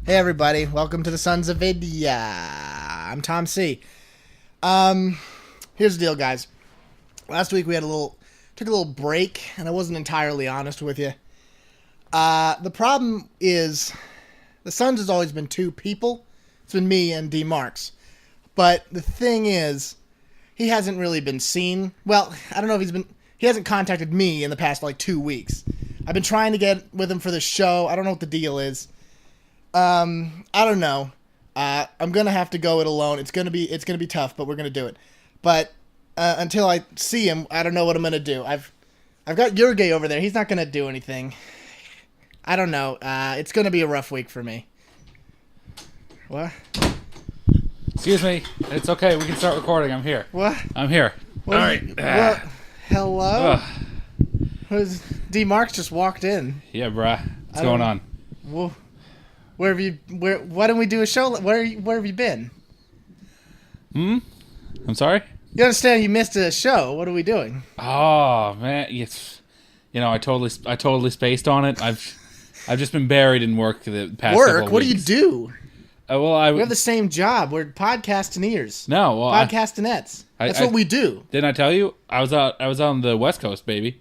Hey everybody, welcome to the SonsOfVidya. I'm Tom C. Here's the deal, guys. Last week we had took a little break, and I wasn't entirely honest with you. The problem is, the Sons has always been two people. It's been me and Marx. But the thing is, he hasn't really been seen. Well, I don't know if he hasn't contacted me in the past, 2 weeks. I've been trying to get with him for the show. I don't know what the deal is. I don't know. I'm gonna have to go it alone. It's gonna be tough, but we're gonna do it. But until I see him, I don't know what I'm gonna do. I've got Yurgay over there. He's not gonna do anything. I don't know. It's gonna be a rough week for me. What? Excuse me. It's okay. We can start recording. I'm here. What? I'm here. What? All right. What? Hello? Marx just walked in. Yeah, bruh. What's going on? Well, why didn't we do a show? Where have you been? I'm sorry? You understand you missed a show. What are we doing? Oh, man. It's, I totally spaced on it. I've just been buried in work the past several weeks. What do you do? We have the same job. We're podcastineers. No, well, podcastinettes. That's what we do. Didn't I tell you? I was on the West Coast, baby.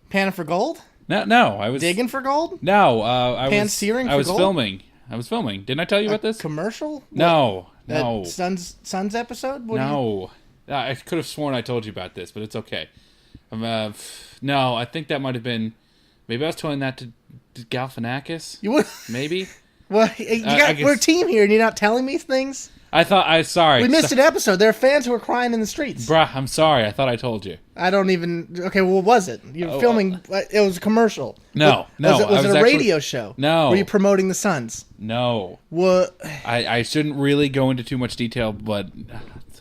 Panning for gold? No, I was digging for gold. No, Pan-searing for I was gold? filming. Didn't I tell you about this? Commercial? No. Sons episode? No. I could have sworn I told you about this, but it's okay. No, I think that might have been. Maybe I was telling that to Galifianakis. You would? Maybe. Well, we're a team here, and you're not telling me things. Sorry. We missed an episode. There are fans who are crying in the streets. Bruh, I'm sorry. I thought I told you. I don't even... Okay, well, what was it? You're filming... It was a commercial. No. Was it a radio show? No. Were you promoting the Sons? No. What? I shouldn't really go into too much detail, but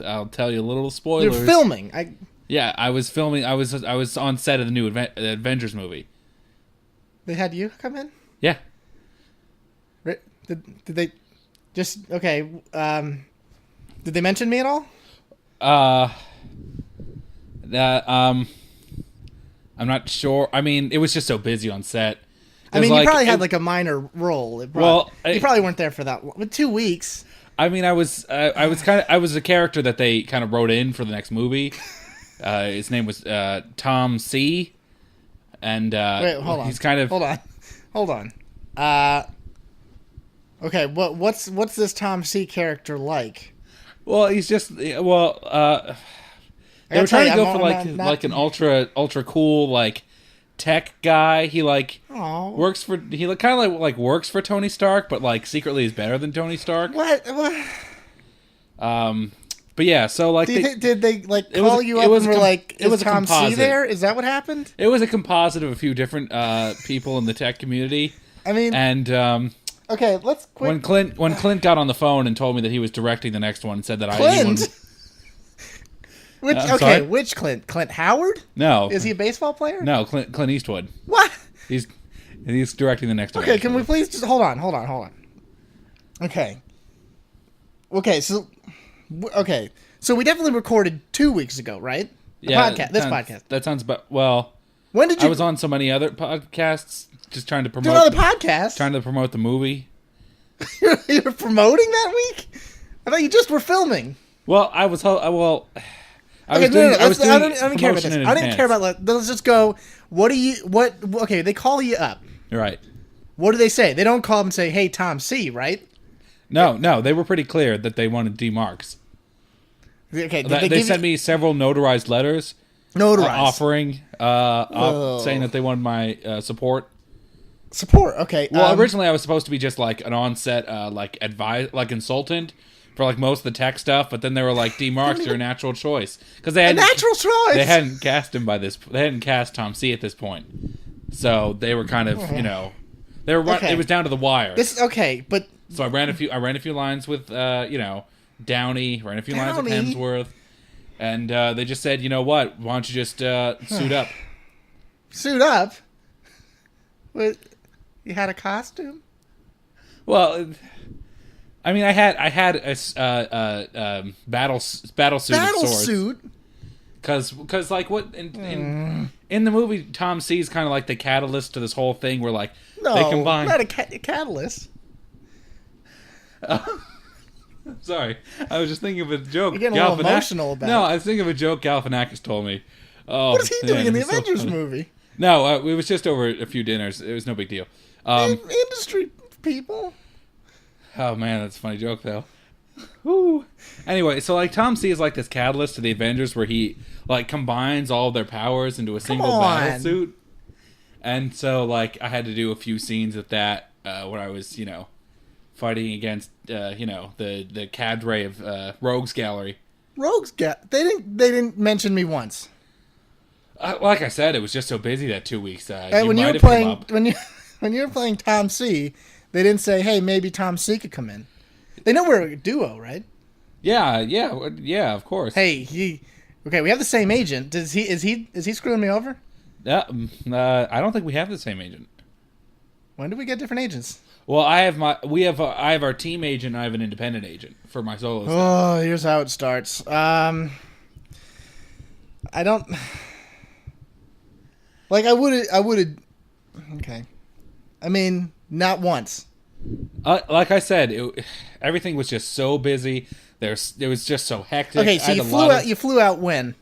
I'll tell you a little spoilers. You're filming. Yeah, I was filming. I was on set of the new Avengers movie. They had you come in? Yeah. Did they... Just okay. Did they mention me at all? I'm not sure. I mean, it was just so busy on set. I mean, you probably had a minor role. You probably weren't there for that long. But 2 weeks. I mean, I was a character that they kind of wrote in for the next movie. His name was Tom C. And wait, hold on. He's kind of hold on. Okay, what's this Tom C character like? Well, he's just they were trying to go for an ultra cool tech guy. He works for works for Tony Stark, but secretly is better than Tony Stark. What? But yeah, so did they call you up and were like, "Is Tom C there?" Is that what happened? It was a composite of a few different people in the tech community. I mean, and okay, let's quit. When Clint got on the phone and told me that he was directing the next one, and said that Clint? Sorry? Which Clint? Clint Howard? No. Is he a baseball player? No, Clint Eastwood. What? He's directing the next one. Okay, can we please just hold on. Okay, so we definitely recorded 2 weeks ago, right? This podcast. That sounds well. When did you? I was on so many other podcasts. Just trying to promote another podcast. Trying to promote the movie. You're promoting that week? I thought you just were filming. Well, I was. I don't care about this. I didn't care about. Let's just go. Okay, they call you up. Right. What do they say? They don't call them and say, "Hey, Tom C." Right? No. They were pretty clear that they wanted Marx. Okay. They sent me several notarized letters. Offering, saying that they wanted my support. Support, okay. Well, originally I was supposed to be just an on-set consultant for most of the tech stuff, but then they were like, "D. Marx, you're a natural choice," because they hadn't cast him they hadn't cast Tom C at this point, so they were kind of they were it was down to the wire. But so I ran a few lines with Downey, ran a few lines with Hemsworth. And they just said, "You know what? Why don't you just suit up?" Suit up? What? You had a costume? Well, I mean, I had a battle suit of sorts. Battle suit? Because what in the movie, Tom C is kind of like the catalyst to this whole thing, where they combine. Not a catalyst. Sorry, I was just thinking of a joke. You're getting a little emotional about it. No, I was thinking of a joke Galifianakis told me. Oh, what is he doing in the Avengers movie? No, it was just over a few dinners. It was no big deal. Industry people. Oh man, that's a funny joke though. Woo. Anyway, so like Tom C is like this catalyst to the Avengers where he like combines all of their powers into a single battle suit. And so like I had to do a few scenes of that where I was, fighting against the cadre of Rogues Gallery. They didn't mention me once. Like I said, it was just so busy that 2 weeks. When you were playing Tom C, they didn't say, "Hey, maybe Tom C could come in." They know we're a duo, right? Yeah, of course. Hey, okay, we have the same agent. Is he screwing me over? I don't think we have the same agent. When did we get different agents? Well, I have our team agent. And I have an independent agent for my solo stuff. Oh, here's how it starts. I don't like. I would. Okay. I mean, not once. Like I said, everything was just so busy. It was just so hectic. Okay, so you flew out when?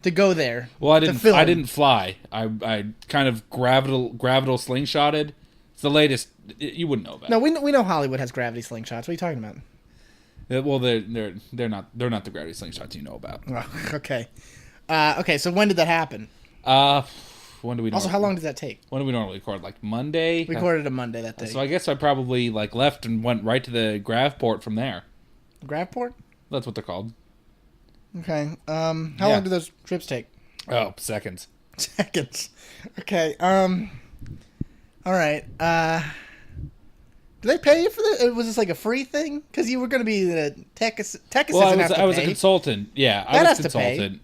To go there. Well, I didn't fly. I kind of gravital slingshotted. It's the latest. You wouldn't know about. No, we know Hollywood has gravity slingshots. What are you talking about? Well, they're not the gravity slingshots you know about. Oh, okay. Okay. So when did that happen? When do we? Also, how long does that take? When do we normally record? Like Monday. We recorded a Monday that day. So I guess I probably left and went right to the Gravport from there. Gravport? That's what they're called. Okay. How long do those trips take? Oh, seconds. Seconds. Okay. All right. Do they pay you for this? Was this like a free thing? Because you were going to be the tech assistant. Well, I was a consultant. Yeah, I was a consultant.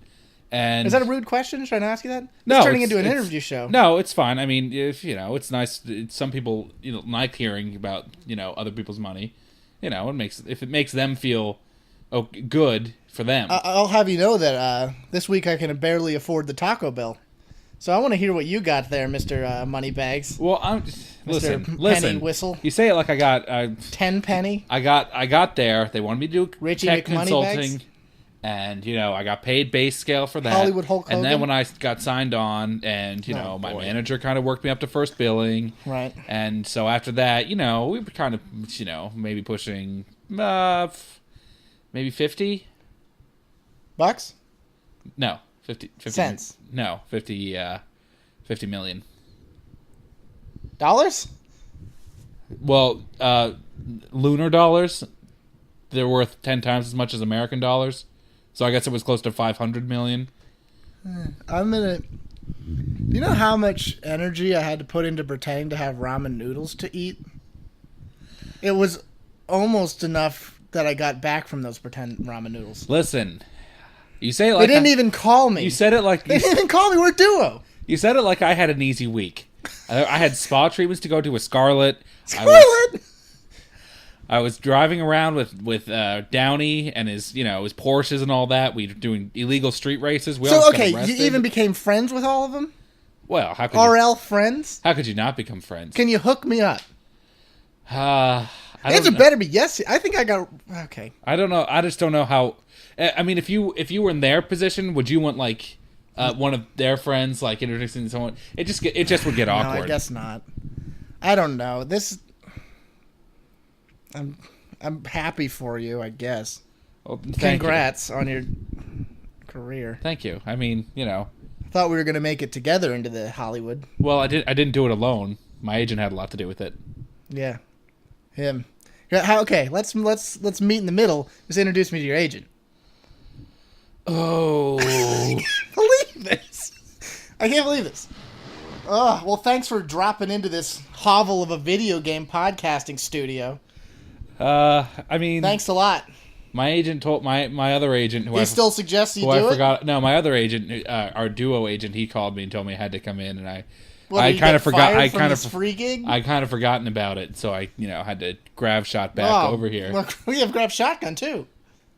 And is that a rude question? Trying to ask you that? No, it's turning into an interview show. No, it's fine. I mean, if it's nice. Some people like hearing about other people's money. It makes them feel good for them. I'll have you know that this week I can barely afford the Taco Bell. So I want to hear what you got there, Mr. Moneybags. Well, listen. Penny Whistle. You say it like I got 10 penny. I got there. They wanted me to do Richie tech McMoneybags? consulting, and I got paid base scale for that. Hollywood Hulk Hogan. And then when I got signed on, and my manager kind of worked me up to first billing, right? And so after that, we were kind of maybe pushing maybe 50 bucks. No. 50 cents. No, 50 million. Dollars? Well, lunar dollars, they're worth 10 times as much as American dollars. So I guess it was close to 500 million. Do you know how much energy I had to put into pretending to have ramen noodles to eat? It was almost enough that I got back from those pretend ramen noodles. Listen. You say it like they didn't even call me. You said it like they didn't even call me. We're a duo. You said it like I had an easy week. I had spa treatments to go to with Scarlett. Scarlett. I was driving around with Downey and his Porsches and all that. We were doing illegal street races. You even became friends with all of them. Well, how could RL friends? How could you not become friends? Can you hook me up? The answer better be yes. I think I got okay. I don't know. I just don't know how. I mean, if you were in their position, would you want one of their friends introducing someone? It just would get awkward. No, I guess not. I don't know. I'm happy for you, I guess. Well, congrats on your career. Thank you. I mean, I thought we were going to make it together into the Hollywood. Well, I didn't do it alone. My agent had a lot to do with it. Yeah, him. Okay, let's meet in the middle. Just introduce me to your agent. Oh, I can't believe this. Oh, well, thanks for dropping into this hovel of a video game podcasting studio. I mean, thanks a lot. My agent told my other agent, who still suggests you do it. No, my other agent, our duo agent, he called me and told me I had to come in, and I kind of forgot. I kind of free gig. I kind of forgotten about it, so I had to grab shot back over here. Look, we have grab shotgun too.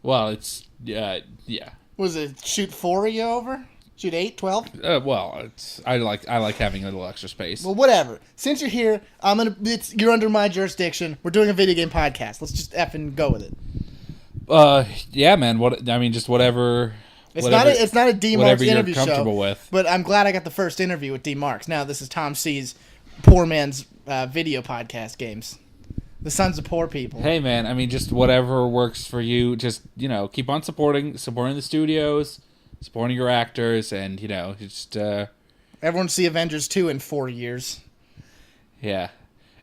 Well, it's yeah. Was it shoot 4 of you over? Shoot, 8, 12? I like having a little extra space. Well, whatever. Since you're here, you're under my jurisdiction. We're doing a video game podcast. Let's just effing go with it. Yeah, man. Just whatever. It's not a D Marx interview show. Comfortable with. But I'm glad I got the first interview with D Marx. Now this is Tom C's poor man's video podcast games. The Sons of Poor People. Hey, man. Just whatever works for you. Just keep on supporting the studios. Supporting your actors, and just everyone see Avengers 2 in 4 years. Yeah.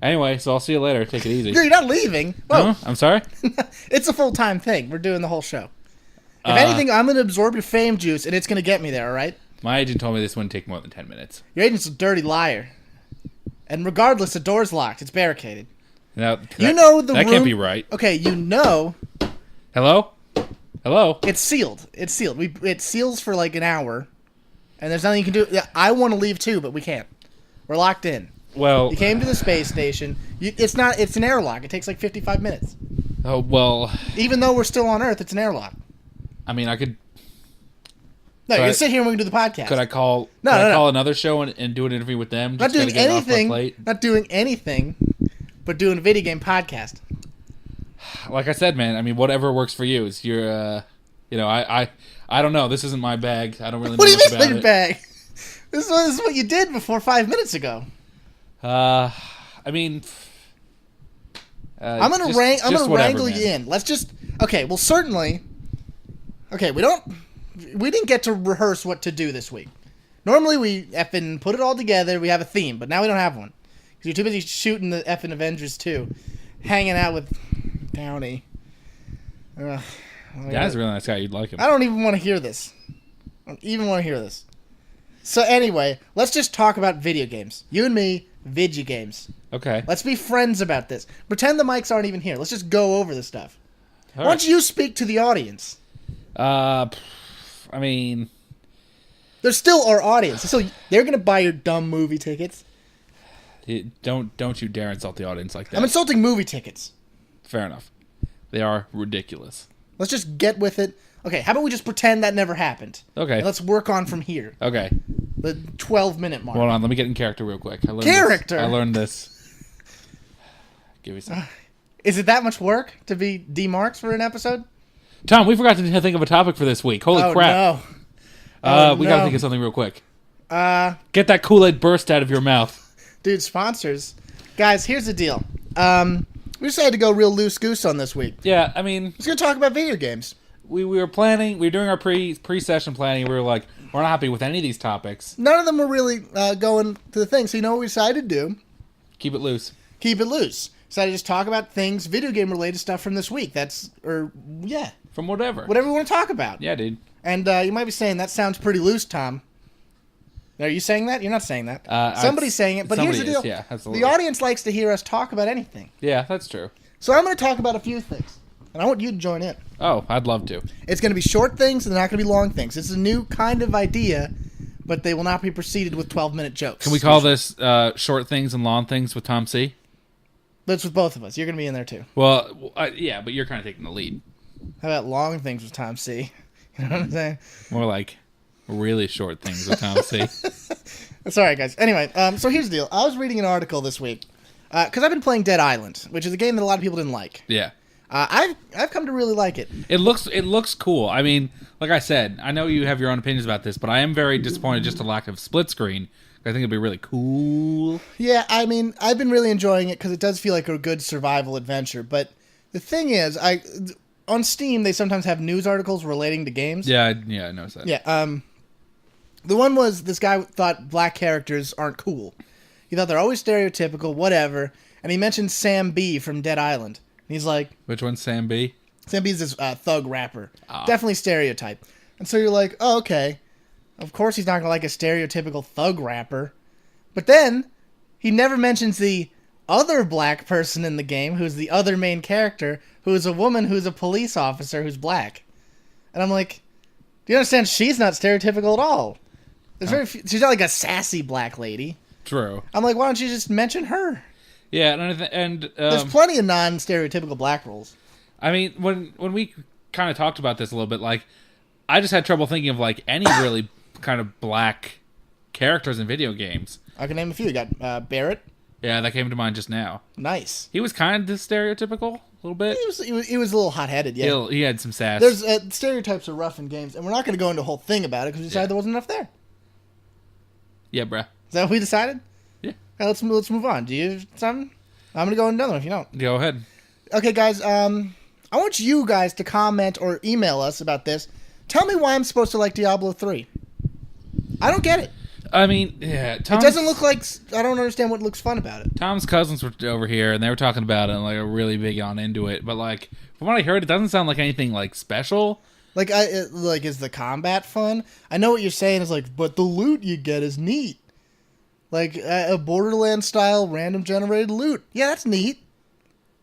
Anyway, so I'll see you later. Take it easy. You're not leaving. Whoa. I'm sorry. It's a full-time thing. We're doing the whole show. If anything, I'm going to absorb your fame juice, and it's going to get me there. All right. My agent told me this wouldn't take more than 10 minutes. Your agent's a dirty liar. And regardless, the door's locked. It's barricaded. Now, that can't be right. Okay, Hello. Hello? It's sealed. It seals for like an hour, and there's nothing you can do. Yeah, I want to leave too, but we can't. We're locked in. Well, you came to the space station. It's an airlock. It takes like 55 minutes. Oh, well. Even though we're still on Earth, it's an airlock. I could. No, you can sit here and we can do the podcast. Could I call another show and do an interview with them? Not doing anything. Not doing anything, but doing a video game podcast. Like I said, man, whatever works for you. It's your, I don't know. This isn't my bag. I don't really know what do you much mean about your bag? This is what you did before 5 minutes ago. I'm gonna wrangle you in. Let's just certainly. Okay, we didn't get to rehearse what to do this week. Normally we effing put it all together. We have a theme, but now we don't have one because you're too busy shooting the effing Avengers 2, hanging out with Downey. That's a really nice guy. You'd like him. I don't even want to hear this. So anyway, let's just talk about video games. You and me, video games. Okay. Let's be friends about this. Pretend the mics aren't even here. Let's just go over this stuff. Why don't you speak to the audience? They're still our audience. They're going to buy your dumb movie tickets. Don't you dare insult the audience like that. I'm insulting movie tickets. Fair enough. They are ridiculous. Let's just get with it. Okay, how about we just pretend that never happened? Okay. And let's work on from here. Okay. The 12-minute mark. Hold on, let me get in character real quick. I learned this. Give me some. Is it that much work to be D Marx for an episode? Tom, we forgot to think of a topic for this week. Holy crap. No. We gotta think of something real quick. Get that Kool-Aid burst out of your mouth. Dude, sponsors. Guys, here's the deal. We decided to go real loose goose on this week. Yeah, we're gonna talk about video games. We were doing our pre-session planning. We were like, we're not happy with any of these topics. None of them were really going to the thing. So you know what we decided to do? Keep it loose. Decided to just talk about things, video game related stuff from this week. From whatever we want to talk about. Yeah, dude. And you might be saying that sounds pretty loose, Tom. Are you saying that? You're not saying that. Somebody's saying it, but here's the deal. Yeah, absolutely. The audience likes to hear us talk about anything. Yeah, that's true. So I'm going to talk about a few things, and I want you to join in. Oh, I'd love to. It's going to be short things, and they're not going to be long things. It's a new kind of idea, but they will not be preceded with 12-minute jokes. Can we call this short things and long things with Tom C? That's with both of us. You're going to be in there, too. Well, yeah, but you're kind of taking the lead. How about long things with Tom C? You know what I'm saying? More like really short things with Tom C. That's all right, guys. Anyway, so here's the deal. I was reading an article this week because I've been playing Dead Island, which is a game that a lot of people didn't like. Yeah. I've come to really like it. It looks cool. Like I said, I know you have your own opinions about this, but I am very disappointed just the lack of split screen. I think it'd be really cool. Yeah, I've been really enjoying it because it does feel like a good survival adventure. But the thing is, on Steam they sometimes have news articles relating to games. Yeah, I noticed that. Yeah. The one was this guy thought black characters aren't cool. He thought they're always stereotypical, whatever. And he mentioned Sam B from Dead Island. And he's like, which one's Sam B? Sam B is this thug rapper. Definitely stereotype. And so you're like, oh, okay. Of course he's not going to like a stereotypical thug rapper. But then he never mentions the other black person in the game who's the other main character, who is a woman who's a police officer who's black. And I'm like, do you understand? She's not stereotypical at all. She's not like a sassy black lady. True. I'm like, why don't you just mention her? Yeah, and there's plenty of non-stereotypical black roles. When we kind of talked about this a little bit, like, I just had trouble thinking of like any really kind of black characters in video games. I can name a few. You got Barrett. Yeah, that came to mind just now. Nice. He was kind of stereotypical, a little bit. He was a little hot-headed, yeah. He had some sass. There's stereotypes are rough in games, and we're not going to go into a whole thing about it because we decided there wasn't enough there. Yeah, bruh. Is that what we decided? Yeah. Okay, let's move on. Do you have something? I'm going to go into another one if you don't. Go ahead. Okay, guys. I want you guys to comment or email us about this. Tell me why I'm supposed to like Diablo 3. I don't get it. I mean, yeah. It doesn't look like... I don't understand what looks fun about it. Tom's cousins were over here, and they were talking about it, and like, really big on into it. But like, from what I heard, it doesn't sound like anything like special. Like, is the combat fun? I know what you're saying is like, but the loot you get is neat. Like a Borderlands style random generated loot. Yeah, that's neat.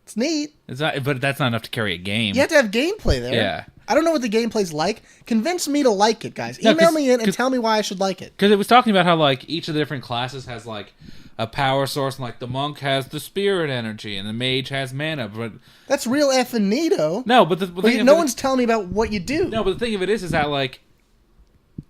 It's neat. It's not, but that's not enough to carry a game. You have to have gameplay there. Yeah. I don't know what the gameplay's like. Convince me to like it, guys. Email me in and tell me why I should like it. Because it was talking about how like each of the different classes has like a power source, and like the monk has the spirit energy, and the mage has mana. But that's real effing neato. No, but no one's telling me about what you do. No, but the thing of it is that like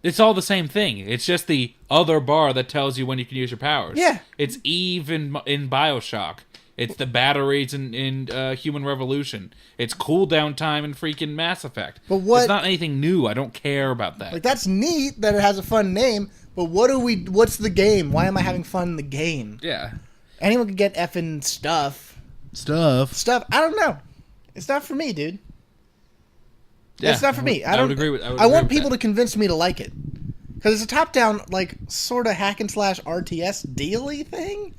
it's all the same thing. It's just the other bar that tells you when you can use your powers. Yeah, it's Eve in BioShock. It's the batteries in Human Revolution. It's cooldown time in freaking Mass Effect. But what? It's not anything new. I don't care about that. Like, that's neat that it has a fun name, but what's the game? Why am I having fun in the game? Yeah. Anyone can get effing stuff. Stuff. I don't know. It's not for me, dude. Yeah, it's not for me. I would agree with I want people to convince me to like it. Because it's a top-down, like, sort of hack and slash RTS deal-y thing.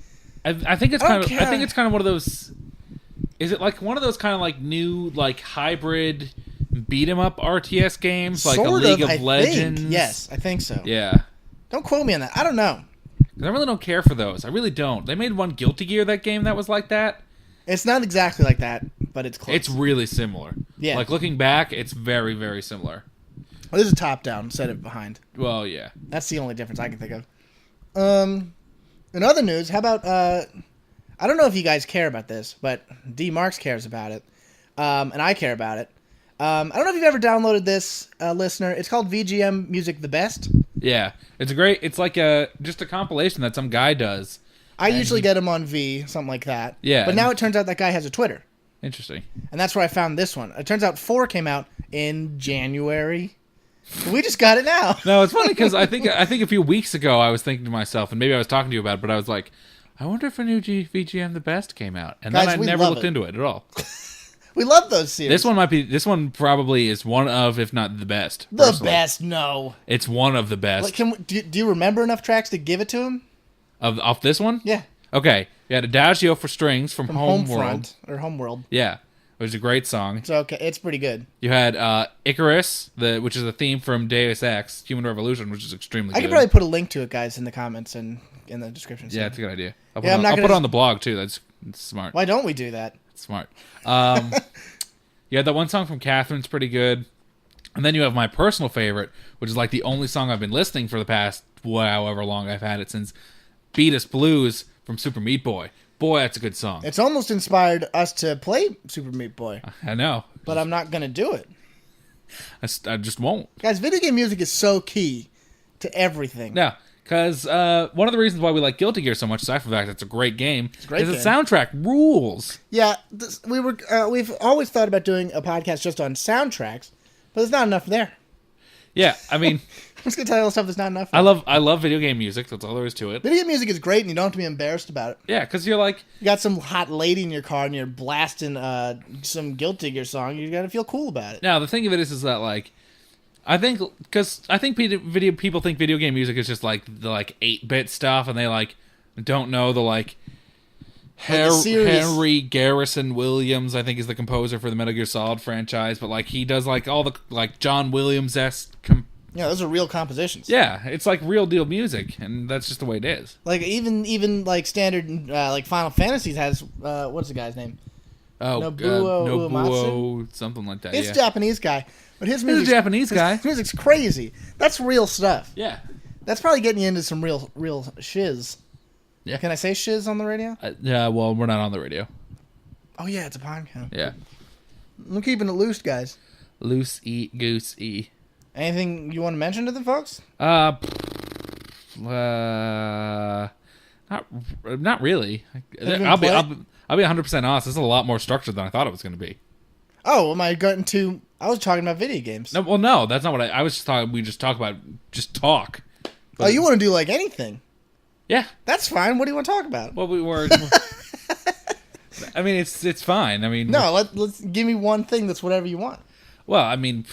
I think it's kind of one of those. Is it like one of those kind of like new like hybrid beat 'em up RTS games, like a League of Legends? Yes, I think so. Yeah. Don't quote me on that. I don't know. I really don't care for those. I really don't. They made one Guilty Gear that game that was like that. It's not exactly like that, but it's close. It's really similar. Yeah. Like looking back, it's very very similar. Well, this is top down. Set it behind. Well, yeah. That's the only difference I can think of. In other news, how about, I don't know if you guys care about this, but Marx cares about it, and I care about it. I don't know if you've ever downloaded this, listener. It's called VGM Music The Best. Yeah. It's like just a compilation that some guy does. I usually get him on V, something like that. Yeah. But now it turns out that guy has a Twitter. Interesting. And that's where I found this one. It turns out 4 came out in January. We just got it now. No, it's funny because I think a few weeks ago I was thinking to myself, and maybe I was talking to you about it, but I was like, I wonder if a new VGM The Best came out, and then I never looked into it at all. We love those series. This one probably is one of, if not the best. The best, no. It's one of the best. Like, do you remember enough tracks to give it to him? Off this one? Yeah. Okay. You had Adagio for strings from Homeworld. Homeworld. Yeah. It was a great song. It's okay. It's pretty good. You had Icarus, which is a theme from Deus Ex, Human Revolution, which is extremely good. I could probably put a link to it, guys, in the comments and in the description. Yeah, it's a good idea. I'll put it on the blog, too. That's smart. Why don't we do that? It's smart. You had that one song from Catherine's pretty good. And then you have my personal favorite, which is like the only song I've been listening for the past however long I've had it since, Beat Us Blues from Super Meat Boy. Boy, that's a good song. It's almost inspired us to play Super Meat Boy. I know. But I'm not going to do it. I just won't. Guys, video game music is so key to everything. Yeah, because one of the reasons why we like Guilty Gear so much, aside from the fact that it's a great game, is the soundtrack rules. Yeah, we've always thought about doing a podcast just on soundtracks, but there's not enough there. Yeah, I mean... I'm just going to tell you all the stuff that's not enough. I love video game music. That's all there is to it. Video game music is great, and you don't have to be embarrassed about it. Yeah, because you're like... You got some hot lady in your car, and you're blasting some Guilty Gear song. You got to feel cool about it. Now, the thing of it is that, like... I think people think video game music is just, like, the, 8-bit stuff, and they, like, don't know the, like... Henry Garrison Williams, I think, is the composer for the Metal Gear Solid franchise, but like he does like all the like John Williams-esque. Yeah, those are real compositions. Yeah, it's like real deal music, and that's just the way it is. Like even like standard like Final Fantasies has what's the guy's name? Oh, Nobuo, something like that. It's a Japanese guy, but his music's a Japanese guy. His music's crazy. That's real stuff. Yeah, that's probably getting you into some real shiz. Yeah. Can I say shiz on the radio? Yeah, well, we're not on the radio. Oh, yeah, it's a podcast. Yeah. I'm keeping it loose, guys. Loose-y, goose-y. Anything you want to mention to the folks? Not really. I'll be 100% honest. This is a lot more structured than I thought it was going to be. Oh, am I getting to? I was talking about video games. No, well, no, that's not what I was just talking. We just talk about talk. But, you want to do like anything? Yeah, that's fine. What do you want to talk about? Well, we were. I mean, it's fine. I mean, no, let's give me one thing that's whatever you want. Well, I mean,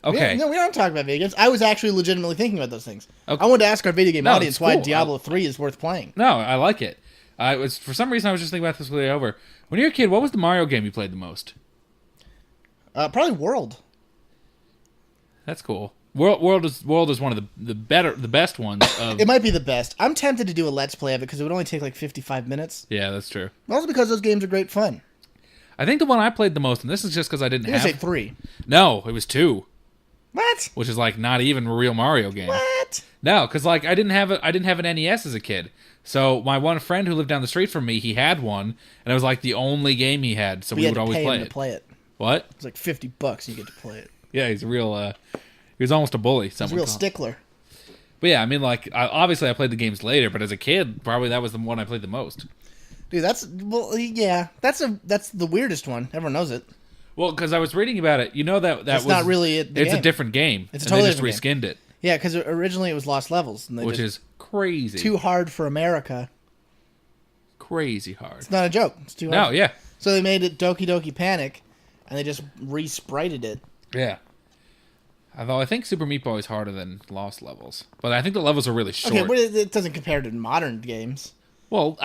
okay. No, we don't talk about video games. I was actually legitimately thinking about those things. Okay. I wanted to ask our video game audience why Diablo 3 is worth playing. No, I like it. For some reason I was just thinking about this way over. When you were a kid, what was the Mario game you played the most? Probably World. That's cool. World is one of the best ones. It might be the best. I'm tempted to do a Let's Play of it because it would only take like 55 minutes. Yeah, that's true. Also because those games are great fun. I think the one I played the most, and this is just because I didn't have... Say 3. No, it was 2. What? Which is like not even a real Mario game. What? No, because like I didn't have an NES as a kid. So my one friend who lived down the street from me, he had one, and it was like the only game he had. So we would always play it. What? It's like $50 and you get to play it. Yeah, he's a real... he was almost a bully. He's a real stickler. But yeah, I mean, like obviously I played the games later, but as a kid, probably that was the one I played the most. Dude, that's the weirdest one. Everyone knows it. Well, because I was reading about it, you know that's was not really it. It's a different game. It's a totally different game. They just reskinned it. Yeah, because originally it was Lost Levels, and which is crazy. Too hard for America. Crazy hard. It's not a joke. It's too hard. No, yeah. So they made it Doki Doki Panic, and they just re-sprited it. Yeah. Although I think Super Meat Boy is harder than Lost Levels, but I think the levels are really short. Okay, but it doesn't compare to modern games. Well,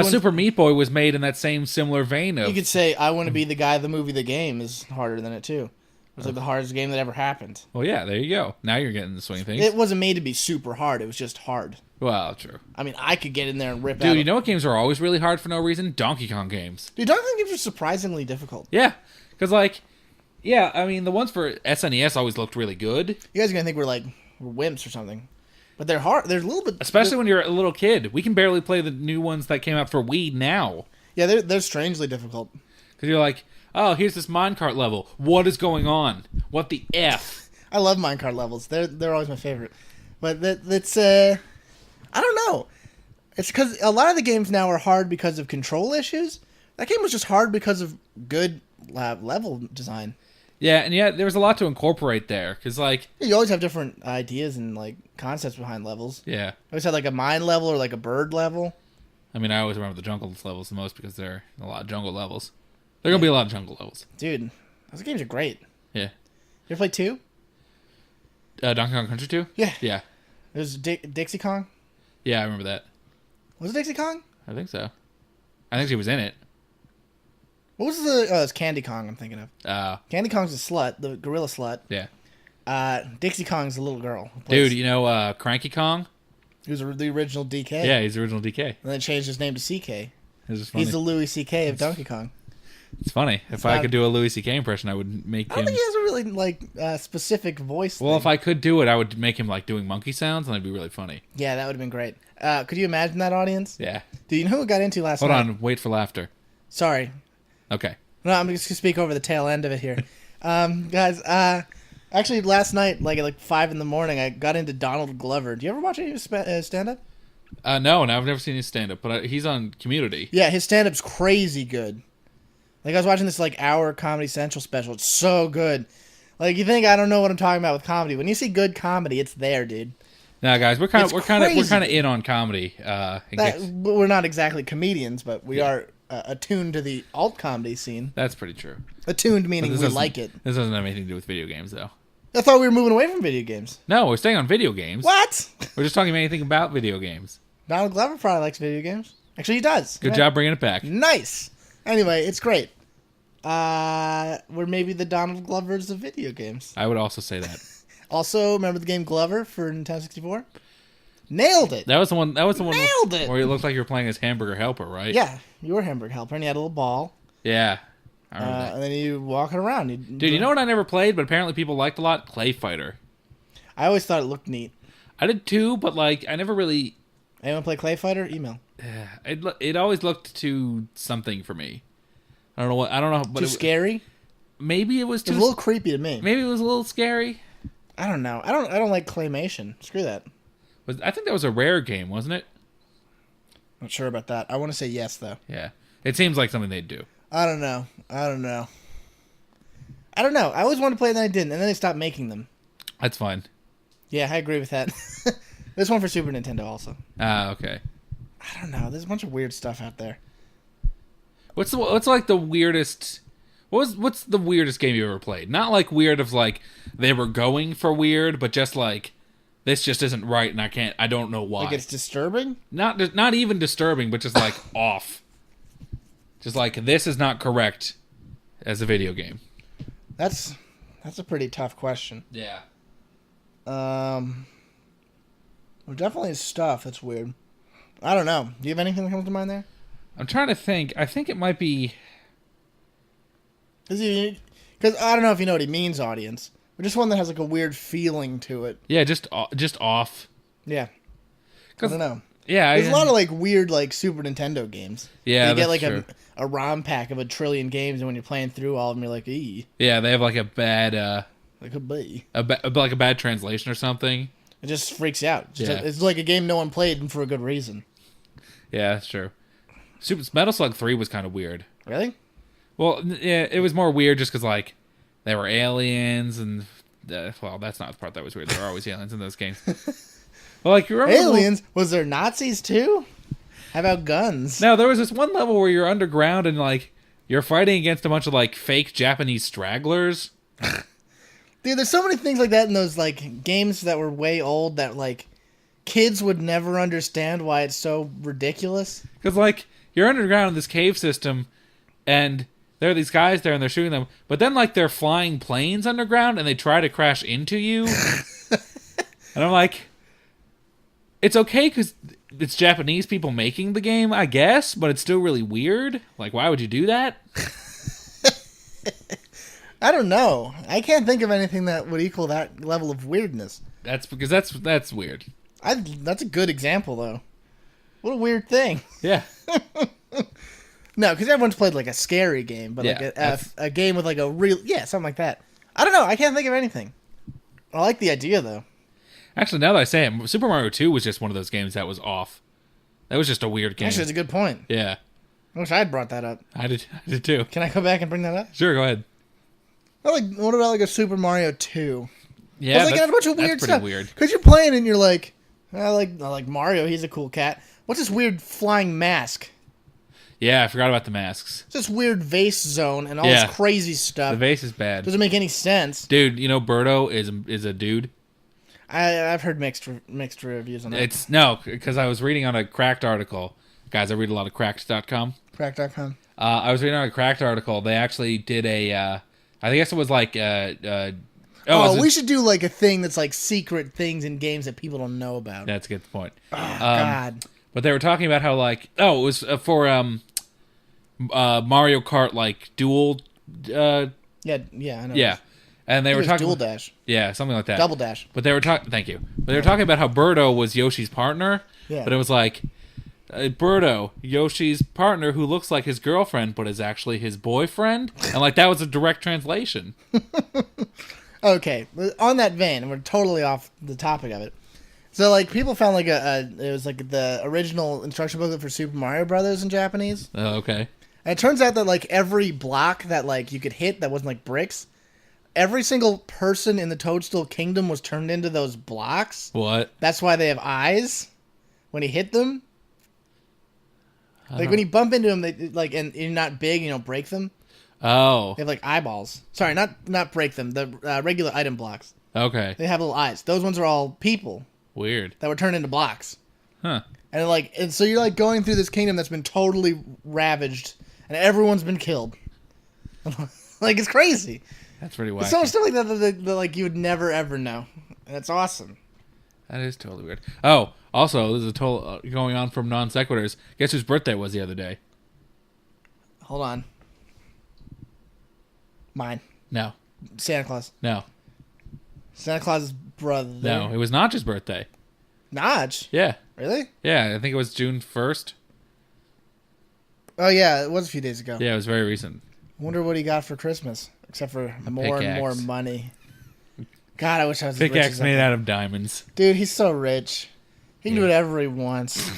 Super Meat Boy was made in that same similar vein of... You could say, I Want to Be the Guy, the movie, the game is harder than it, too. It was like the hardest game that ever happened. Well, yeah, there you go. Now you're getting the swing of things. It wasn't made to be super hard. It was just hard. Well, true. I mean, I could get in there and rip out... Dude, you know what games are always really hard for no reason? Donkey Kong games. Dude, Donkey Kong games are surprisingly difficult. Yeah, because, like... Yeah, I mean, the ones for SNES always looked really good. You guys are going to think we're wimps or something. But they're hard. They're a little bit... Especially when you're a little kid. We can barely play the new ones that came out for Wii now. Yeah, they're strangely difficult. Because you're like, oh, here's this minecart level. What is going on? What the F? I love minecart levels. They're always my favorite. But that's... I don't know. It's because a lot of the games now are hard because of control issues. That game was just hard because of good level design. Yeah, and yeah, there was a lot to incorporate there, because, like... You always have different ideas and, like, concepts behind levels. Yeah. I always had, like, a mine level or, like, a bird level. I mean, I always remember the jungle levels the most, because there are a lot of jungle levels. There are going to be a lot of jungle levels. Dude, those games are great. Yeah. You ever play 2? Donkey Kong Country 2? Yeah. Yeah. There's Dixie Kong? Yeah, I remember that. Was it Dixie Kong? I think so. I think she was in it. What was the... Oh, it's Candy Kong I'm thinking of. Candy Kong's a slut, the gorilla slut. Yeah. Dixie Kong's the little girl. Dude, you know Cranky Kong? He was the original DK. Yeah, he's the original DK. And then changed his name to CK. He's the Louis CK of Donkey Kong. It's funny. If I could do a Louis CK impression, I would make him... I don't think he has a really, like, specific voice Well, if I could do it, I would make him, like, doing monkey sounds, and that'd be really funny. Yeah, that would have been great. Could you imagine that audience? Yeah. Dude, you know who we got into last night? Hold on. Wait for laughter. Sorry. Okay. No, I'm just going to speak over the tail end of it here. Guys, actually, last night, like, at 5 in the morning, I got into Donald Glover. Do you ever watch any of his stand-up? No, I've never seen his stand-up, but he's on Community. Yeah, his stand-up's crazy good. Like, I was watching this, like, hour Comedy Central special. It's so good. Like, you think I don't know what I'm talking about with comedy. When you see good comedy, it's there, dude. Now, guys, we're kind of in on comedy. We're not exactly comedians, but we are attuned to the alt comedy scene. That's pretty true. Attuned meaning we like it. This doesn't have anything to do with video games, though. I thought we were moving away from video games. No, we're staying on video games. What? We're just talking about anything about video games. Donald Glover probably likes video games. Actually, he does. Good job bringing it back. Nice. Anyway, it's great. We're maybe the Donald Glovers of video games. I would also say that. Also, remember the game Glover for Nintendo 64? Nailed it. That was the one. Nailed it. Where it looked like you were playing as Hamburger Helper, right? Yeah, you were Hamburger Helper, and you had a little ball. Yeah. I remember that. And then you walking around. Dude, you know what I never played, but apparently people liked a lot? Clay Fighter. I always thought it looked neat. I did too, but like I never really. Anyone play Clay Fighter? Email. It always looked to something for me. I don't know. But Too scary? maybe it was a little creepy to me. Maybe it was a little scary. I don't know. I don't like claymation. Screw that. I think that was a Rare game, wasn't it? Not sure about that. I want to say yes, though. Yeah. It seems like something they'd do. I don't know. I always wanted to play it, and then I didn't, and then they stopped making them. That's fine. Yeah, I agree with that. There's one for Super Nintendo also. Ah, okay. I don't know. There's a bunch of weird stuff out there. What's like the weirdest? What's the weirdest game you ever played? Not like weird of like they were going for weird, but just like this just isn't right, and I don't know why. Like it's disturbing? Not even disturbing, but just like off. Just like this is not correct as a video game. That's a pretty tough question. Yeah. Well, definitely stuff that's weird. I don't know. Do you have anything that comes to mind there? I'm trying to think. I think it might be... Because I don't know if you know what he means, audience. But just one that has like a weird feeling to it. Yeah, just off. Yeah. I don't know. Yeah. There's a lot of like weird like Super Nintendo games. Yeah, you get like true. a ROM pack of 1 trillion games, and when you're playing through all of them, you're like, ee. Yeah, they have like a bad... It could be. like a bad translation or something. It just freaks you out. Yeah. It's like a game no one played, and for a good reason. Yeah, that's true. Metal Slug 3 was kind of weird. Really? Well, yeah, it was more weird just because, like, there were aliens and... well, that's not the part that was weird. There were always aliens in those games. Well, like, you remember... Aliens? Was there Nazis, too? How about guns? No, there was this one level where you're underground and, like, you're fighting against a bunch of, like, fake Japanese stragglers. Dude, there's so many things like that in those, like, games that were way old that, like, kids would never understand why it's so ridiculous. Because, like, you're underground in this cave system, and there are these guys there, and they're shooting them. But then, like, they're flying planes underground, and they try to crash into you. And I'm like, it's okay because it's Japanese people making the game, I guess, but it's still really weird. Like, why would you do that? I don't know. I can't think of anything that would equal that level of weirdness. That's because that's weird. That's a good example, though. What a weird thing. Yeah. No, because everyone's played like a scary game, but Yeah, like a game with like a real something like that. I don't know. I can't think of anything. I like the idea though. Actually, now that I say it, Super Mario 2 was just one of those games that was off. That was just a weird game. Actually, it's a good point. Yeah. I wish I had brought that up. I did too. Can I go back and bring that up? Sure, go ahead. What about like a Super Mario 2? Yeah, like, a bunch of weird that's stuff. pretty weird. Because you're playing and you're like, I like Mario. He's a cool cat. What's this weird flying mask? Yeah, I forgot about the masks. It's this weird vase zone and all this crazy stuff. The vase is bad. Doesn't make any sense. Dude, you know Birdo is a dude? I've heard mixed reviews on that. It's no, because I was reading on a Cracked article. Guys, I read a lot of Cracked.com. Cracked.com. I was reading on a Cracked article. They actually did I guess it was like we should do like a thing that's like secret things in games that people don't know about. That's a good point. Oh, God. But they were talking about how like it was for Mario Kart like dual. Yeah, I know. Yeah, and they were talking dual dash. Yeah, something like that. Double dash. But they were talking. Thank you. But they were talking about how Birdo was Yoshi's partner. Yeah. But it was like Birdo, Yoshi's partner, who looks like his girlfriend, but is actually his boyfriend, and like that was a direct translation. Okay, on that vein, and we're totally off the topic of it. So, like, people found like it was like the original instruction booklet for Super Mario Brothers in Japanese. Oh, okay. And it turns out that like every block that like you could hit that wasn't like bricks, every single person in the Toadstool Kingdom was turned into those blocks. What? That's why they have eyes when you hit them. Like when you bump into them, they like, and you're not big, you don't break them. Oh. They have like eyeballs. Sorry, not break them. The regular item blocks. Okay. They have little eyes. Those ones are all people. Weird. That were turned into blocks. Huh. And so you're like going through this kingdom that's been totally ravaged, and everyone's been killed. Like it's crazy. That's pretty wacky. There's so much stuff like that like you would never ever know, and it's awesome. That is totally weird. Oh, also, this is a total going on from non sequiturs. Guess whose birthday was the other day? Hold on. Mine. No. Santa Claus. No. Santa Claus's brother. No, it was Notch's birthday. Notch? Yeah. Really? Yeah, I think it was June 1st. Oh, yeah, it was a few days ago. Yeah, it was very recent. Wonder what he got for Christmas. except for more and more money. God, I wish I was pickaxe made out of diamonds. Dude, he's so rich. He can do whatever he wants.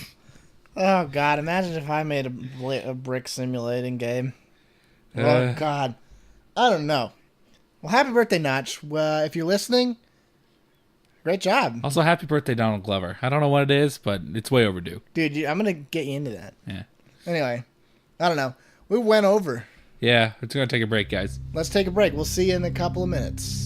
Oh, God. Imagine if I made a brick simulating game. Oh, God. I don't know. Well, happy birthday, Notch. If you're listening, great job. Also, happy birthday, Donald Glover. I don't know what it is, but it's way overdue. Dude, I'm going to get you into that. Yeah. Anyway, I don't know. We went over. Yeah, it's going to take a break, guys. Let's take a break. We'll see you in a couple of minutes.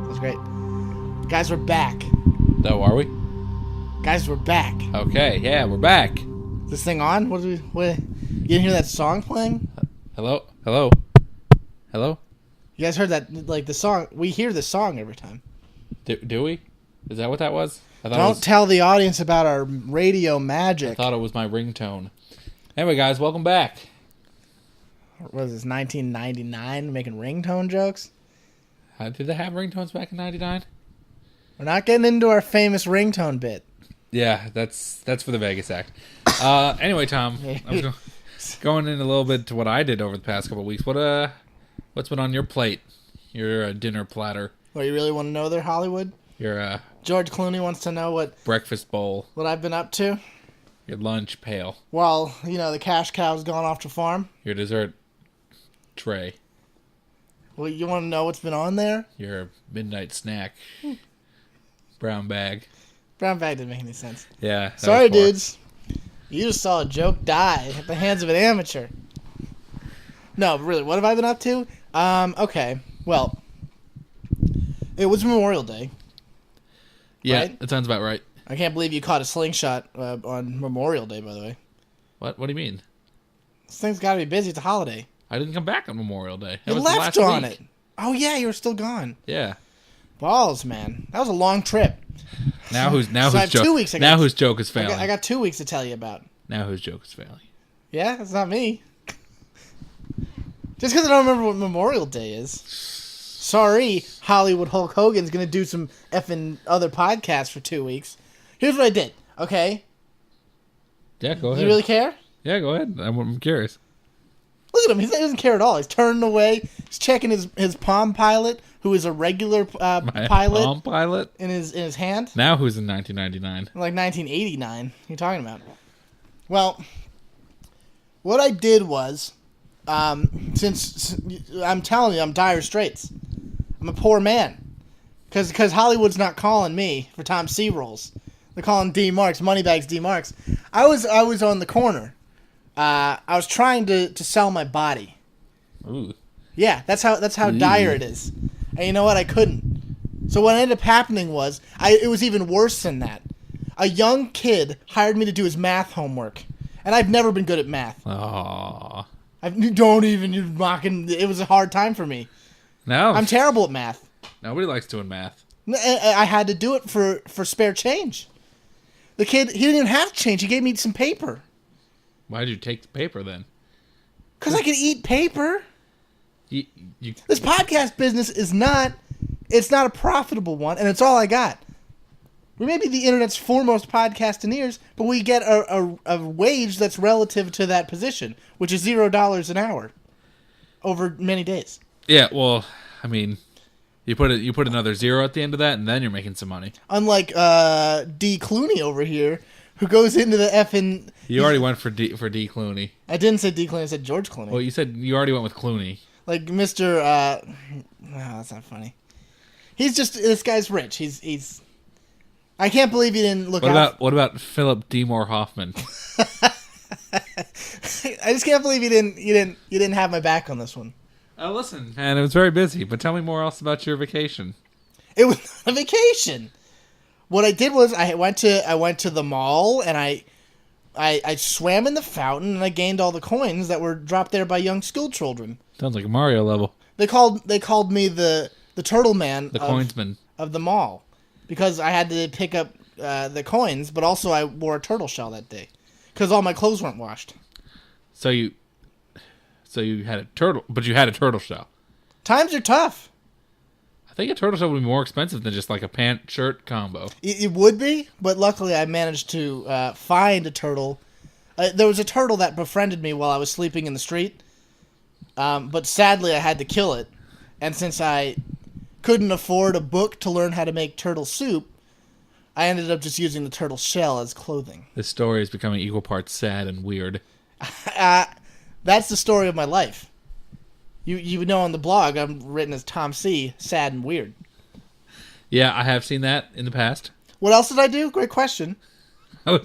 That's great. Guys, we're back. Oh, are we? Guys, we're back. Okay, yeah, we're back. Is this thing on? What? You didn't hear that song playing? Hello? You guys heard that, like, the song? We hear the song every time. Do we? Is that what that was? Don't tell the audience about our radio magic. I thought it was my ringtone. Anyway, guys, welcome back. What is this, 1999, making ringtone jokes? Did they have ringtones back in 99? We're not getting into our famous ringtone bit. Yeah, that's for the Vegas act. Anyway, Tom, I was going in a little bit to what I did over the past couple of weeks. What's been on your plate? Your dinner platter. What, you really want to know there, Hollywood? Your George Clooney wants to know breakfast bowl. What I've been up to? Your lunch pail. Well, the cash cow's gone off to farm. Your dessert tray. Well, you want to know what's been on there? Your midnight snack. Brown bag. Brown bag didn't make any sense. Yeah. Sorry, dudes. You just saw a joke die at the hands of an amateur. No, but really, what have I been up to? Okay. Well, it was Memorial Day. Yeah, right? That sounds about right. I can't believe you caught a slingshot on Memorial Day, by the way. What do you mean? This thing's got to be busy. It's a holiday. I didn't come back on Memorial Day. You left on it. Oh, yeah, you were still gone. Yeah. Balls, man. That was a long trip. Now whose joke is failing? I got 2 weeks to tell you about. Now whose joke is failing? Yeah, it's not me. Just because I don't remember what Memorial Day is. Sorry, Hollywood Hulk Hogan's going to do some effing other podcasts for 2 weeks. Here's what I did, okay? Yeah, go ahead. You really care? Yeah, go ahead. I'm curious. Look at him. He doesn't care at all. He's turning away. He's checking his Palm Pilot, who is a regular pilot. Palm Pilot? In his hand. Now who's in 1999? Like 1989. What are you talking about? Well, what I did was, since I'm telling you, I'm dire straits. I'm a poor man. Because Hollywood's not calling me for Tom C. roles. They're calling D. Marks, Moneybags D. Marks. I was on the corner. I was trying to sell my body. Ooh. Yeah, that's how dire it is. And you know what? I couldn't. So what ended up happening was, it was even worse than that. A young kid hired me to do his math homework, and I've never been good at math. Aww. You're mocking. It was a hard time for me. No, I'm terrible at math. Nobody likes doing math. I had to do it for spare change. The kid, he didn't even have change. He gave me some paper. Why'd you take the paper then? Because I could eat paper. You This podcast business is not It's not a profitable one, and it's all I got. We may be the internet's foremost podcastineers, but we get a wage that's relative to that position, which is $0 an hour over many days. Yeah, well, I mean, you put another zero at the end of that, and then you're making some money. Unlike D. Clooney over here, who goes into the effing... You already went for D. Clooney. I didn't say D. Clooney, I said George Clooney. Well, you said you already went with Clooney. Like Mr. No, that's not funny. He's just... This guy's rich. He's... I can't believe you didn't look out... What about Philip Seymour Hoffman? I just can't believe you didn't have my back on this one. Listen, man, it was very busy, but tell me more else about your vacation. It was not a vacation. What I did was I went to the mall and I swam in the fountain and I gained all the coins that were dropped there by young school children. Sounds like a Mario level. They called me the turtle man, the coinsman of the mall, because I had to pick up the coins, but also I wore a turtle shell that day because all my clothes weren't washed. So you had a turtle, but you had a turtle shell. Times are tough. I think a turtle shell would be more expensive than just like a pant-shirt combo. It would be, but luckily I managed to find a turtle. There was a turtle that befriended me while I was sleeping in the street, but sadly I had to kill it. And since I couldn't afford a book to learn how to make turtle soup, I ended up just using the turtle shell as clothing. This story is becoming equal parts sad and weird. That's the story of my life. You know on the blog I'm written as Tom C, sad and weird. Yeah, I have seen that in the past. What else did I do? Great question. I'm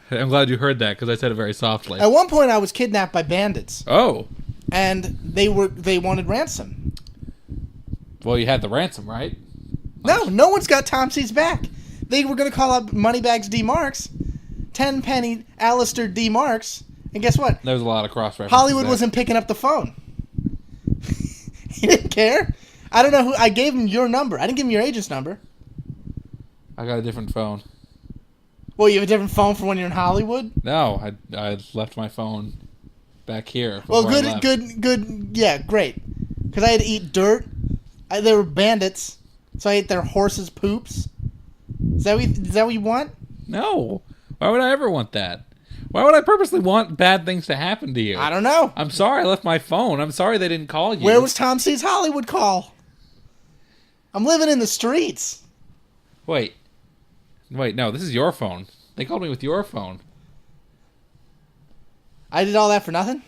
glad you heard that because I said it very softly. At one point I was kidnapped by bandits. Oh. And they wanted ransom. Well, you had the ransom, right? No one's got Tom C's back. They were going to call up Moneybags D. Marx, 10-penny Alistair D. Marx, and guess what? There was a lot of cross-references. Hollywood wasn't picking up the phone. He didn't care. I don't know who. I gave him your number. I didn't give him your agent's number. I got a different phone. Well, you have a different phone for when you're in Hollywood? No, I left my phone back here. Well, good. Yeah, great. Because I had to eat dirt. They were bandits, so I ate their horses' poops. Is that what you want? No. Why would I ever want that? Why would I purposely want bad things to happen to you? I don't know. I'm sorry I left my phone. I'm sorry they didn't call you. Where was Tom C's Hollywood call? I'm living in the streets. Wait, no, this is your phone. They called me with your phone. I did all that for nothing?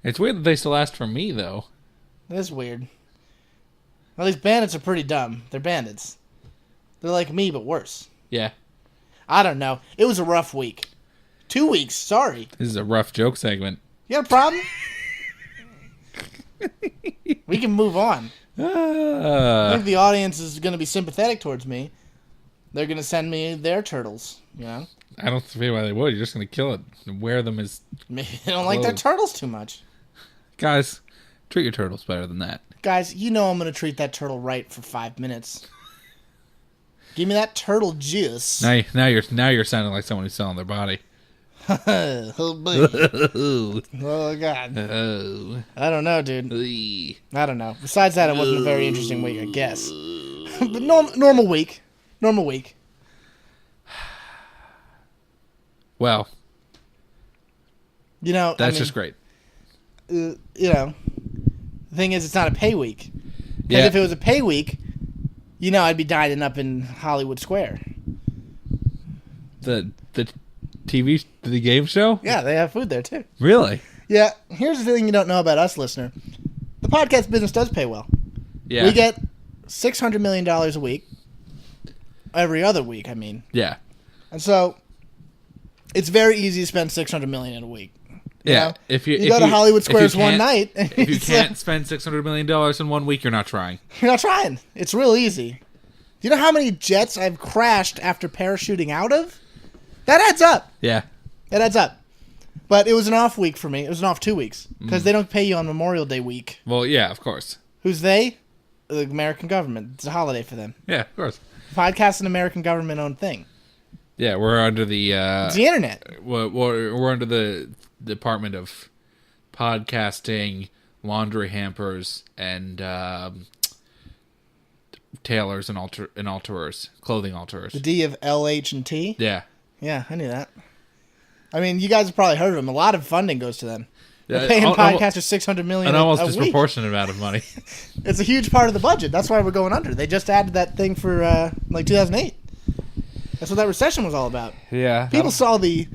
It's weird that they still asked for me, though. That is weird. Well, these bandits are pretty dumb. They're bandits. They're like me, but worse. Yeah. I don't know. It was a rough week. 2 weeks, sorry. This is a rough joke segment. You got a problem? We can move on. I think the audience is going to be sympathetic towards me. They're going to send me their turtles, you know? I don't see why they would. You're just going to kill it and wear them as Maybe they don't like their turtles too much. Guys, treat your turtles better than that. Guys, you know I'm going to treat that turtle right for 5 minutes. Give me that turtle juice. Now you're sounding like someone who's selling their body. Oh, boy. Oh, God. Oh. I don't know, dude. I don't know. Besides that, it wasn't a very interesting week, I guess. But normal week. Normal week. Well. You know, that's just great. You know, the thing is, it's not a pay week. Because Yeah. if it was a pay week, you know, I'd be dining up in Hollywood Square. The game show? Yeah, they have food there, too. Really? Yeah, here's the thing you don't know about us, listener. The podcast business does pay well. Yeah. We get $600 million a week. Every other week, I mean. Yeah. And so, it's very easy to spend $600 million in a week. Yeah. Know? If you go to Hollywood Squares one night. If you can't spend $600 million in 1 week, you're not trying. You're not trying. It's real easy. Do you know how many jets I've crashed after parachuting out of? That adds up. Yeah. It adds up. But it was an off week for me. It was an off 2 weeks. Because they don't pay you on Memorial Day week. Well, yeah, of course. Who's they? The American government. It's a holiday for them. Yeah, of course. Podcast's an American government-owned thing. Yeah, we're under the... it's the internet. We're under the Department of Podcasting, Laundry Hampers, and tailors and alterers, clothing alterers. The D of L, H, and T? Yeah. Yeah, I knew that. I mean, you guys have probably heard of them. A lot of funding goes to them. They're paying podcasters $600 million an almost a disproportionate amount of money. It's a huge part of the budget. That's why we're going under. They just added that thing for like 2008. That's what that recession was all about. Yeah. People saw the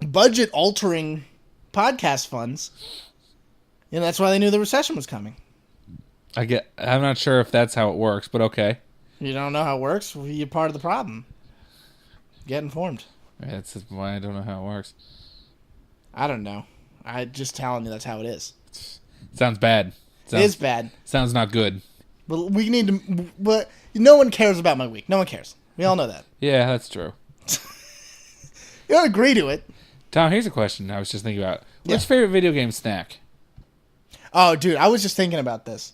budget altering podcast funds, and that's why they knew the recession was coming. I'm not sure if that's how it works, but okay. You don't know how it works? Well, you're part of the problem. Get informed. That's why I don't know how it works. I don't know. I just telling you that's how it is. Sounds bad. It is bad. Sounds not good. But we need to. But no one cares about my week. No one cares. We all know that. Yeah, that's true. You don't agree to it. Tom, here's a question I was just thinking about. What's your favorite video game snack? Oh, dude, I was just thinking about this.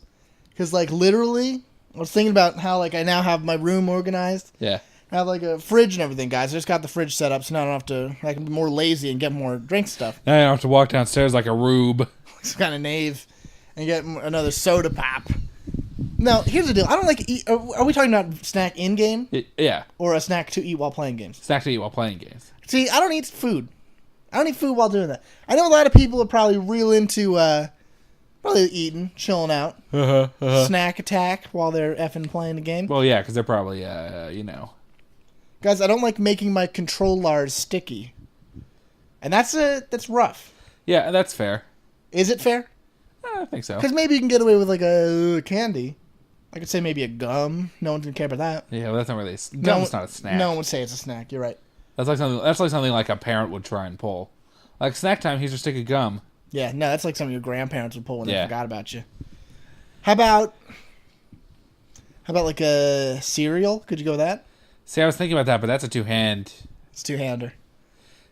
Because, like, literally, I was thinking about how, like, I now have my room organized. Yeah. I have, like, a fridge and everything, guys. I just got the fridge set up, so now I don't have to... I can be more lazy and get more drink stuff. Now I don't have to walk downstairs like a rube. Some kind of knave. And get another soda pop. Now, here's the deal. I don't like to eat... Are we talking about snack in-game? Yeah. Or a snack to eat while playing games? Snack to eat while playing games. See, I don't eat food. I don't eat food while doing that. I know a lot of people are probably real into... Probably eating, chilling out. Snack attack while they're effing playing the game. Well, yeah, because they're probably, Guys, I don't like making my controllers sticky. And that's rough. Yeah, that's fair. Is it fair? I think so. Because maybe you can get away with like a candy. I could say maybe a gum. No one's going to care about that. Yeah, well, that's not really... Gum's not a snack. No one would say it's a snack. You're right. That's like something like a parent would try and pull. Like snack time, here's your stick of gum. Yeah, no, that's like something your grandparents would pull when they forgot about you. How about like a cereal? Could you go with that? See, I was thinking about that, but that's a two-hand. It's two-hander.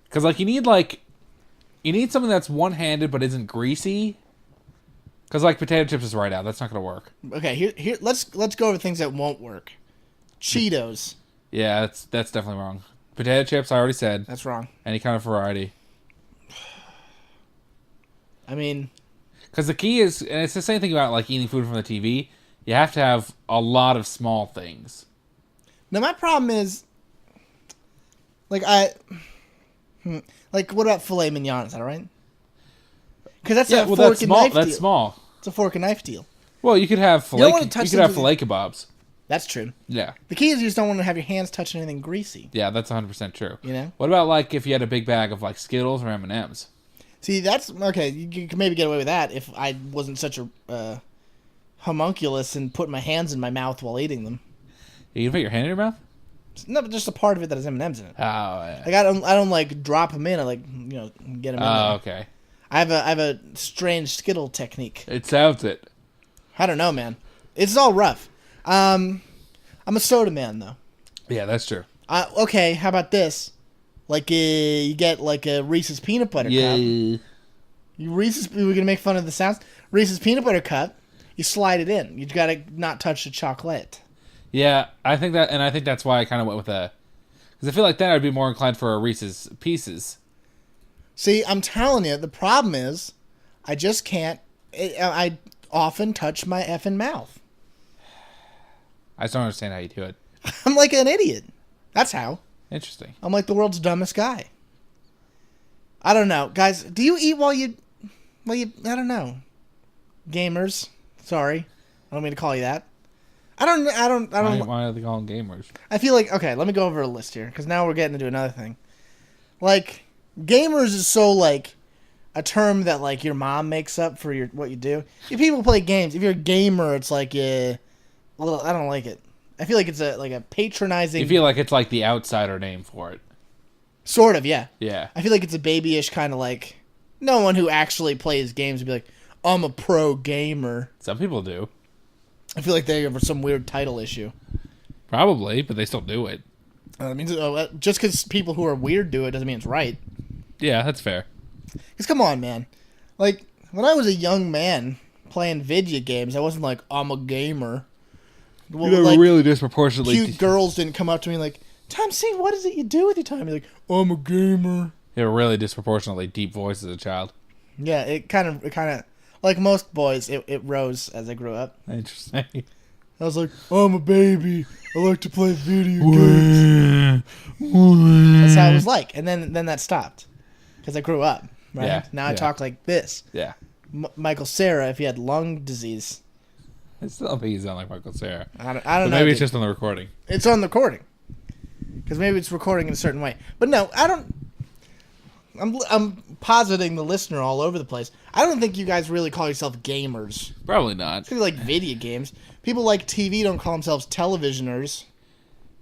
Because like you need something that's one-handed but isn't greasy. Because like potato chips is right out. That's not gonna work. Okay, here let's go over things that won't work. Cheetos. Yeah, that's definitely wrong. Potato chips, I already said. That's wrong. Any kind of variety. I mean... Because the key is, and it's the same thing about like eating food from the TV, you have to have a lot of small things. Now, my problem is... Like, Like, what about filet mignon? Is that all right? Because that's a fork and knife deal. That's small. It's a fork and knife deal. Well, you could have filet kebabs. That's true. Yeah. The key is you just don't want to have your hands touching anything greasy. Yeah, that's 100% true. You know? What about like if you had a big bag of like Skittles or M&Ms? See, that's... Okay, you can maybe get away with that if I wasn't such a homunculus and put my hands in my mouth while eating them. You can put your hand in your mouth? No, but just a part of it that has M&Ms in it. Oh, yeah. Like I don't like drop them in. I like get them in. Oh, okay. I have a strange Skittle technique. It sounds it. I don't know, man. It's all rough. I'm a soda man though. Yeah, that's true. Okay, how about this? Like you get like a Reese's peanut butter cup. We're gonna make fun of the sounds. Reese's peanut butter cup. You slide it in. You gotta not touch the chocolate. Yeah, I think that's why I kind of went with a... Because I feel like then I'd be more inclined for a Reese's Pieces. See, I'm telling you, the problem is, I just can't... I often touch my effing mouth. I just don't understand how you do it. I'm like an idiot. That's how. Interesting. I'm like the world's dumbest guy. I don't know. Guys, do you eat while you... I don't know. Gamers. Sorry. I don't mean to call you that. I don't. Why are they calling gamers? I feel like, okay, let me go over a list here, because now we're getting into another thing. Like, gamers is so, like, a term that, like, your mom makes up for what you do. If people play games, if you're a gamer, it's like, I don't like it. I feel like it's a patronizing... You feel like it's, like, the outsider name for it. Sort of, yeah. Yeah. I feel like it's a babyish kind of, like, no one who actually plays games would be like, I'm a pro gamer. Some people do. I feel like they have some weird title issue. Probably, but they still do it. Just because people who are weird do it doesn't mean it's right. Yeah, that's fair. Because come on, man. Like, when I was a young man playing video games, I wasn't like, I'm a gamer. Well, you know, really disproportionately... Cute girls didn't come up to me like, Tom C., what is it you do with your time? You're like, I'm a gamer. You have a really disproportionately deep voice as a child. Yeah, it kind of... Like most boys, it rose as I grew up. Interesting. I was like, I'm a baby. I like to play video games. That's how it was like. And then that stopped. Because I grew up. Right? Yeah. Now I talk like this. Yeah. Michael Cera, if he had lung disease. I still don't think you sound like Michael Cera. I don't know. Maybe it's just on the recording. It's on the recording. Because maybe it's recording in a certain way. But no, I don't... I'm positing the listener all over the place. I don't think you guys really call yourself gamers. Probably not. People like video games. People like TV don't call themselves televisioners,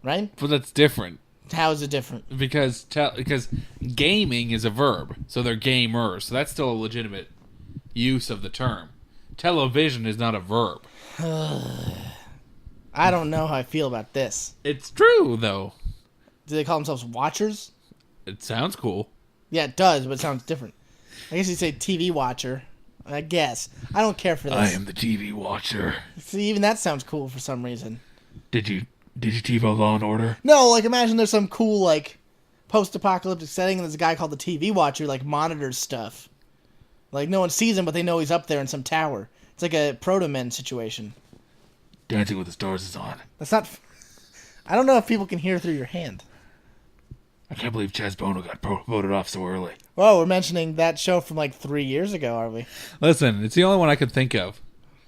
right? But that's different. How is it different? Because gaming is a verb, so they're gamers. So that's still a legitimate use of the term. Television is not a verb. I don't know how I feel about this. It's true, though. Do they call themselves watchers? It sounds cool. Yeah, it does, but it sounds different. I guess you'd say TV watcher. I guess. I don't care for this. I am the TV watcher. See, even that sounds cool for some reason. Did you TiVo Law and Order? No, like imagine there's some cool like post-apocalyptic setting and there's a guy called the TV watcher who like monitors stuff. Like no one sees him, but they know he's up there in some tower. It's like a Proto-Men situation. Dancing with the Stars is on. That's not... I don't know if people can hear through your hand. I can't believe Chaz Bono got voted off so early. Well, we're mentioning that show from like 3 years ago, are we? Listen, it's the only one I could think of.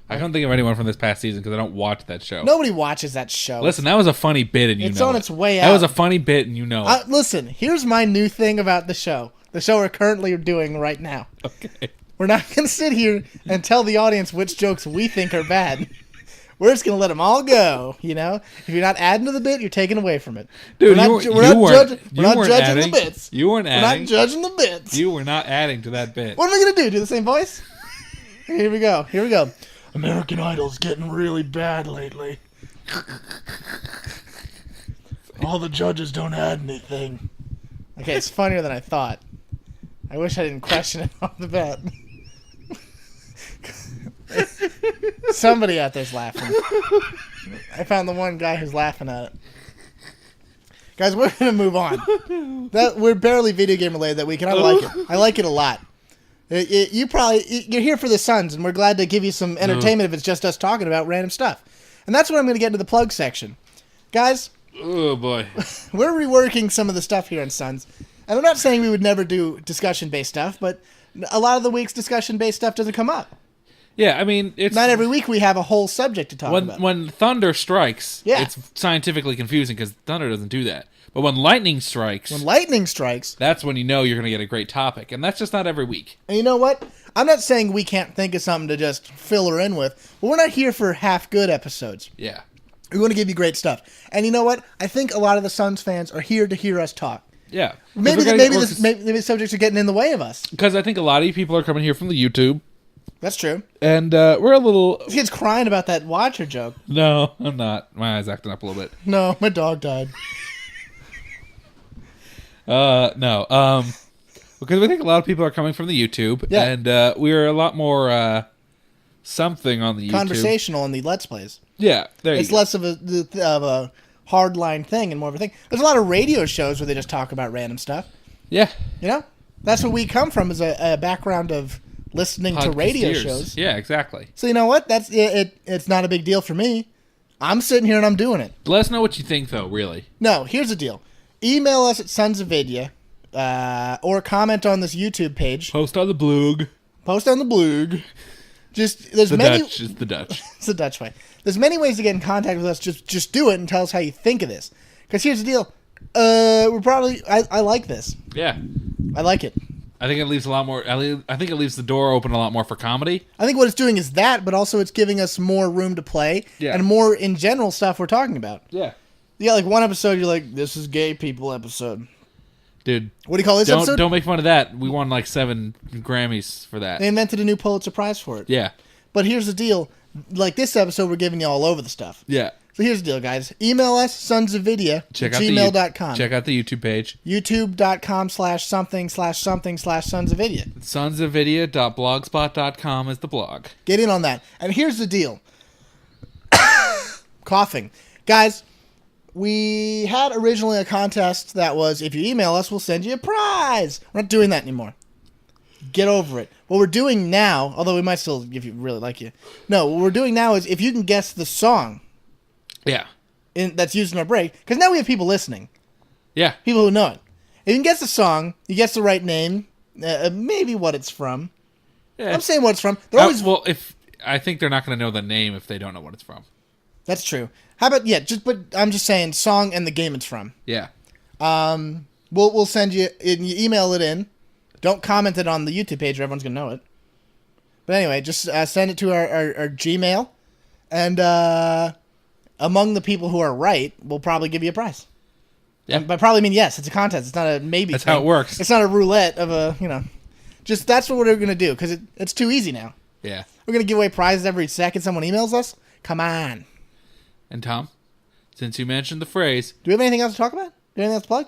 I can't think of anyone from this past season because I don't watch that show. Nobody watches that show. Listen, that was a funny bit, and it's on its way out. That was a funny bit, and you know it. Listen, here's my new thing about the show. The show we're currently doing right now. Okay. We're not going to sit here and tell the audience which jokes we think are bad. We're just going to let them all go, you know? If you're not adding to the bit, you're taking away from it. Dude, we're not judging the bits. You weren't adding. We're not judging the bits. You were not adding to that bit. What am I going to do? Do the same voice? Here we go. American Idol's getting really bad lately. All the judges don't add anything. Okay, it's funnier than I thought. I wish I didn't question it off the bat. Somebody out there's laughing. I found the one guy who's laughing at it. Guys, we're gonna move on. We're barely video game related that week, and I like it. I like it a lot. You're here for the Suns, and we're glad to give you some entertainment if it's just us talking about random stuff. And that's what I'm gonna get into the plug section, guys. Oh boy, we're reworking some of the stuff here in Suns, and I'm not saying we would never do discussion-based stuff, but a lot of the week's discussion-based stuff doesn't come up. Yeah, I mean, it's... Not every week we have a whole subject to talk about. When thunder strikes, it's scientifically confusing because thunder doesn't do that. But when lightning strikes... That's when you know you're going to get a great topic. And that's just not every week. And you know what? I'm not saying we can't think of something to just fill her in with, but we're not here for half-good episodes. Yeah. We want to give you great stuff. And you know what? I think a lot of the Suns fans are here to hear us talk. Yeah. Maybe the subjects are getting in the way of us. Because I think a lot of you people are coming here from the YouTube. That's true. And we're a little... This kid's crying about that watcher joke. No, I'm not. My eye's acting up a little bit. No, my dog died. No. Because we think a lot of people are coming from the YouTube. Yeah. And we're a lot more something on the YouTube. Conversational on the Let's Plays. Yeah, there you go. It's less of a hardline thing and more of a thing. There's a lot of radio shows where they just talk about random stuff. Yeah. You know? That's what we come from, is a background of listening to radio shows. Yeah, exactly. So you know what? That's it. It's not a big deal for me. I'm sitting here and I'm doing it. Let us know what you think, though, really. No, here's the deal. Email us at SonsOfVidya, or comment on this YouTube page. Post on the blog. There's many... Dutch is the Dutch. It's the Dutch way. There's many ways to get in contact with us. Just do it and tell us how you think of this. Because here's the deal. I like this. Yeah. I like it. I think it leaves a lot more... I think it leaves the door open a lot more for comedy. I think what it's doing is that, but also it's giving us more room to play. Yeah. And more, in general, stuff we're talking about. Yeah. Yeah, like one episode, you're like, this is gay people episode. Dude. What do you call this episode? Don't make fun of that. We won like 7 Grammys for that. They invented a new Pulitzer Prize for it. Yeah. But here's the deal. Like this episode, we're giving you all over the stuff. Yeah. So here's the deal, guys. Email us, SonsOfVidya, gmail.com. Check out the YouTube page. youtube.com/something/something/SonsOfVidya. SonsOfVidya.blogspot.com is the blog. Get in on that. And here's the deal. Coughing. Guys, we had originally a contest that was, if you email us, we'll send you a prize. We're not doing that anymore. Get over it. What we're doing now, although we might still, if you really like you. No, what we're doing now is, if you can guess the song Yeah. That's used in our break. Because now we have people listening. Yeah. People who know it. If you can guess the song, you guess the right name, maybe what it's from. Yeah. I'm saying what it's from. They're always... Well, I think they're not going to know the name if they don't know what it's from. That's true. How about, but I'm just saying song and the game it's from. Yeah. We'll send you email it in. Don't comment it on the YouTube page or everyone's going to know it. But anyway, just send it to our Gmail. And among the people who are right, we'll probably give you a prize. Yeah. By probably mean yes. It's a contest. It's not a maybe That's thing. how it works. It's not a roulette of a, just that's what we're going to do because it's too easy now. Yeah. We're going to give away prizes every second someone emails us. Come on. And Tom, since you mentioned the phrase... Do we have anything else to talk about? Do you have anything else to plug?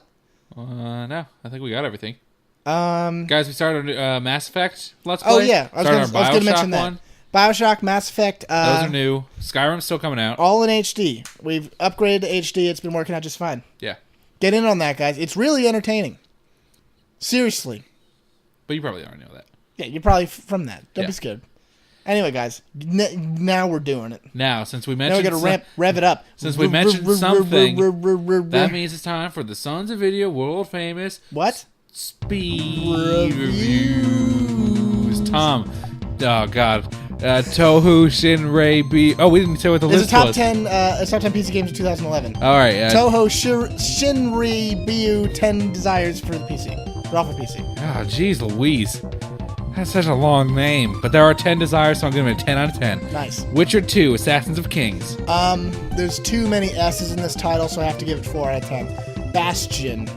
No. I think we got everything. Guys, we started Mass Effect Let's Play. Oh, yeah. I was going to mention that. One. BioShock, Mass Effect. Those are new. Skyrim's still coming out. All in HD. We've upgraded to HD. It's been working out just fine. Yeah. Get in on that, guys. It's really entertaining. Seriously. But you probably already know that. Yeah, you're probably from that. Don't be scared. Anyway, guys, now we're doing it. Now, since we mentioned... Now we're going to rev it up. Since we mentioned something, that means it's time for the SonsOfVidya world-famous... What? Speed reviews. Tom. Oh, God. Touhou Shinrei B... Oh, we didn't say what the list was. It's top 10 PC games of 2011. All right. Touhou Shinrei BU 10 Desires for the PC. For off of PC. Oh, jeez Louise. That's such a long name. But there are 10 desires, so I'm giving it a 10 out of 10. Nice. Witcher 2, Assassins of Kings. There's too many S's in this title, so I have to give it 4 out of 10. Bastion.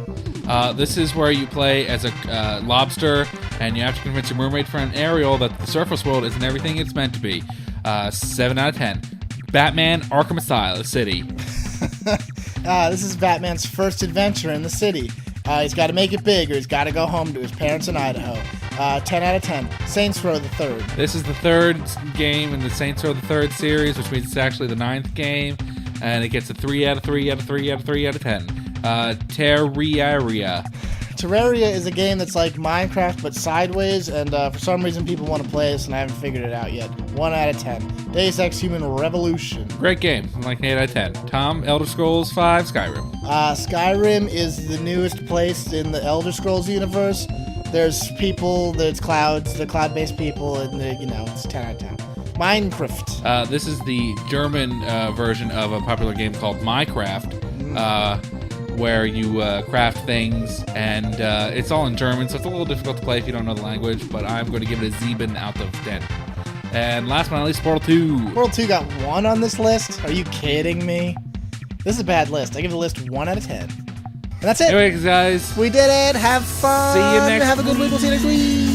This is where you play as a lobster, and you have to convince your mermaid friend Ariel that the surface world isn't everything it's meant to be. 7 out of 10. Batman Arkham Asylum City. This is Batman's first adventure in the city. He's got to make it big, or he's got to go home to his parents in Idaho. 10 out of 10. Saints Row the Third. This is the third game in the Saints Row the Third series, which means it's actually the 9th game, and it gets a 3 out of 3 out of 3 out of 3 out of 10. Terraria. Terraria is a game that's like Minecraft but sideways, and for some reason people want to play this, and I haven't figured it out yet. 1 out of 10. Deus Ex Human Revolution. Great game. Like an 8 out of 10. Tom, Elder Scrolls 5, Skyrim. Skyrim is the newest place in the Elder Scrolls universe. There's people, there's clouds, they're cloud-based people, and it's 10 out of 10. Minecraft. This is the German version of a popular game called Minecraft, where you craft things, and it's all in German, so it's a little difficult to play if you don't know the language, but I'm going to give it a 7 out of 10. And last but not least, Portal 2. Portal 2 got 1 on this list? Are you kidding me? This is a bad list. I give the list 1 out of 10. And that's it. Anyway, guys. We did it. Have fun. See you next week. Have a good week. We'll see you next week.